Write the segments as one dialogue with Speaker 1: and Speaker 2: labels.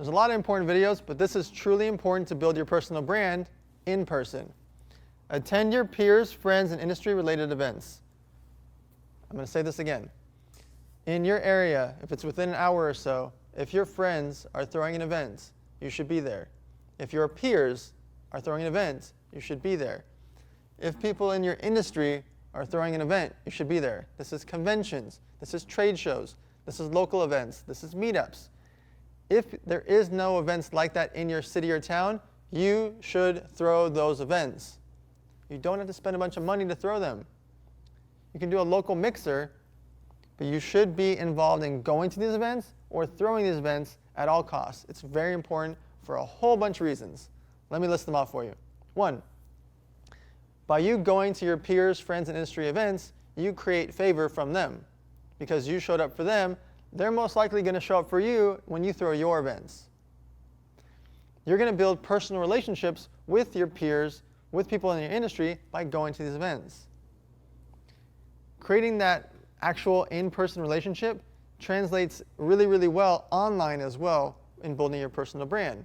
Speaker 1: There's a lot of important videos, but this is truly important to build your personal brand in person. Attend your peers, friends, and industry-related events. I'm going to say this again. In your area, if it's within an hour or so, if your friends are throwing an event, you should be there. If your peers are throwing an event, you should be there. If people in your industry are throwing an event, you should be there. This is conventions. This is trade shows. This is local events. This is meetups. If there is no events like that in your city or town, you should throw those events. You don't have to spend a bunch of money to throw them. You can do a local mixer, but you should be involved in going to these events or throwing these events at all costs. It's very important for a whole bunch of reasons. Let me list them off for you. 1, by you going to your peers, friends, and industry events, you create favor from them. Because you showed up for them, they're most likely going to show up for you when you throw your events. You're going to build personal relationships with your peers, with people in your industry by going to these events. Creating that actual in-person relationship translates really, really well online as well in building your personal brand.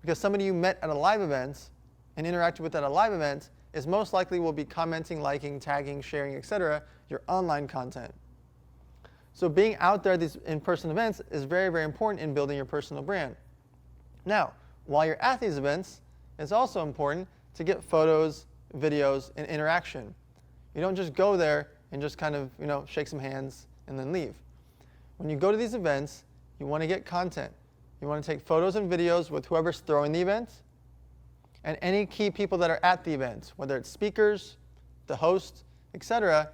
Speaker 1: Because somebody you met at a live event and interacted with at a live event is most likely will be commenting, liking, tagging, sharing, etc., your online content. So being out there at these in-person events is very, very important in building your personal brand. Now, while you're at these events, it's also important to get photos, videos, and interaction. You don't just go there and just kind of, shake some hands and then leave. When you go to these events, you want to get content. You want to take photos and videos with whoever's throwing the event and any key people that are at the event, whether it's speakers, the host, etc.,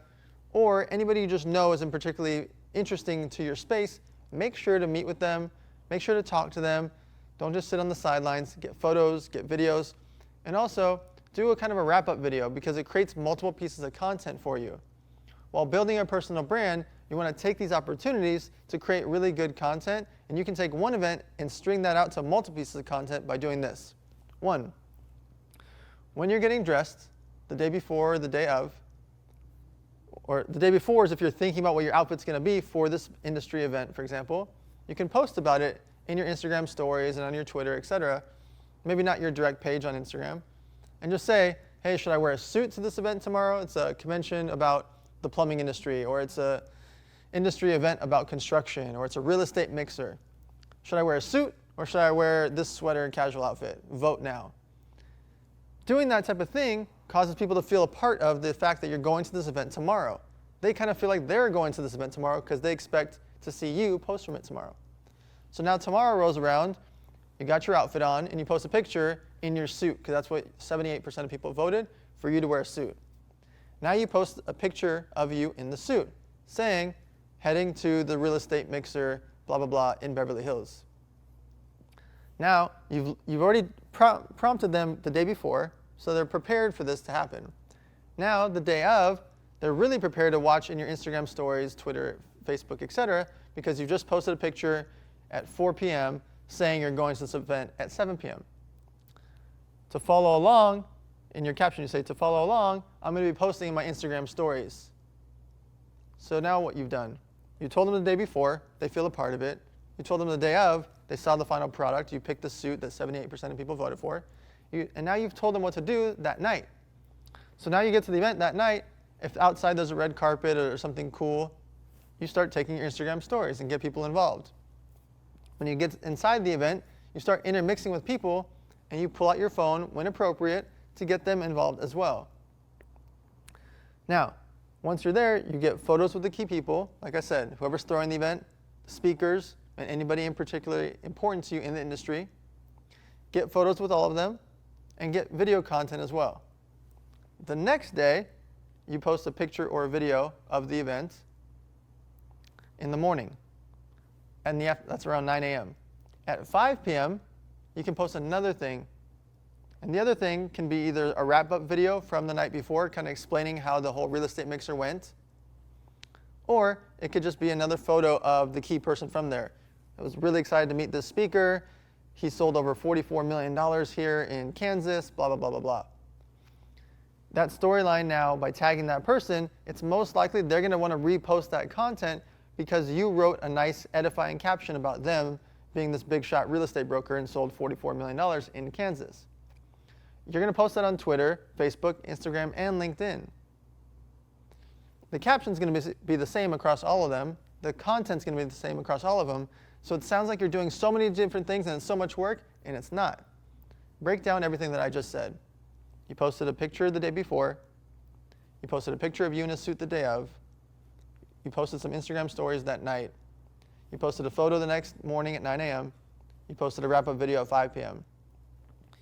Speaker 1: or anybody you just know isn't particularly interesting to your space. Make sure to meet with them. Make sure to talk to them. Don't just sit on the sidelines. Get photos, get videos, and also do a kind of a wrap-up video because it creates multiple pieces of content for you. While building a personal brand, you want to take these opportunities to create really good content, and you can take one event and string that out to multiple pieces of content by doing this. 1, when you're getting dressed, the day before or the day of, or the day before is if you're thinking about what your outfit's going to be for this industry event, for example, you can post about it in your Instagram stories and on your Twitter, etc. Maybe not your direct page on Instagram. And just say, hey, should I wear a suit to this event tomorrow? It's a convention about the plumbing industry, or it's a industry event about construction, or it's a real estate mixer. Should I wear a suit, or should I wear this sweater and casual outfit? Vote now. Doing that type of thing causes people to feel a part of the fact that you're going to this event tomorrow. They kind of feel like they're going to this event tomorrow because they expect to see you post from it tomorrow. So now tomorrow rolls around, you got your outfit on, and you post a picture in your suit, because that's what 78% of people voted, for you to wear a suit. Now you post a picture of you in the suit, saying, heading to the real estate mixer, blah, blah, blah, in Beverly Hills. Now, you've already prompted them the day before, so they're prepared for this to happen. Now, the day of, they're really prepared to watch in your Instagram stories, Twitter, Facebook, etc., because you just posted a picture at 4 p.m. saying you're going to this event at 7 p.m. To follow along, in your caption you say, to follow along, I'm going to be posting in my Instagram stories. So now what you've done, you told them the day before, they feel a part of it. You told them the day of, they saw the final product, you picked the suit that 78% of people voted for, and now you've told them what to do that night. So now you get to the event that night, if outside there's a red carpet or something cool, you start taking your Instagram stories and get people involved. When you get inside the event, you start intermixing with people, and you pull out your phone when appropriate to get them involved as well. Now, once you're there, you get photos with the key people. Like I said, whoever's throwing the event, speakers, and anybody in particular important to you in the industry. Get photos with all of them, and get video content as well. The next day, you post a picture or a video of the event in the morning. And that's around 9 a.m. At 5 p.m., you can post another thing. And the other thing can be either a wrap-up video from the night before, kind of explaining how the whole real estate mixer went, or it could just be another photo of the key person from there. I was really excited to meet this speaker. He sold over $44 million here in Kansas, blah, blah, blah, blah, blah. That storyline now, by tagging that person, it's most likely they're going to want to repost that content because you wrote a nice edifying caption about them being this big shot real estate broker and sold $44 million in Kansas. You're going to post that on Twitter, Facebook, Instagram, and LinkedIn. The caption's going to be the same across all of them. The content's going to be the same across all of them. So it sounds like you're doing so many different things and it's so much work, and it's not. Break down everything that I just said. You posted a picture the day before. You posted a picture of you in a suit the day of. You posted some Instagram stories that night. You posted a photo the next morning at 9 a.m. You posted a wrap-up video at 5 p.m.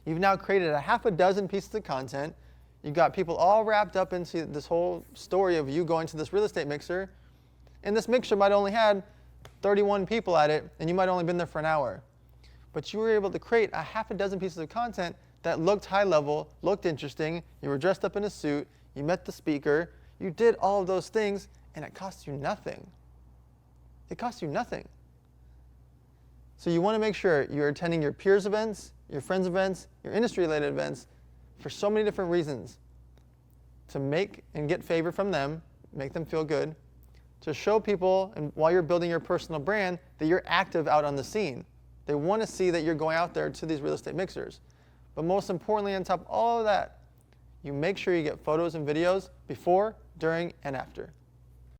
Speaker 1: You've now created a half a dozen pieces of content. You've got people all wrapped up into this whole story of you going to this real estate mixer. And this mixer might only had 31 people at it, and you might only been there for an hour. But you were able to create a half a dozen pieces of content that looked high level, looked interesting. You were dressed up in a suit. You met the speaker. You did all of those things, and it cost you nothing. It cost you nothing. So you want to make sure you're attending your peers' events, your friends' events, your industry-related events for so many different reasons. To make and get favor from them, make them feel good. To show people, and while you're building your personal brand, that you're active out on the scene. They want to see that you're going out there to these real estate mixers. But most importantly, on top of all of that, you make sure you get photos and videos before, during, and after.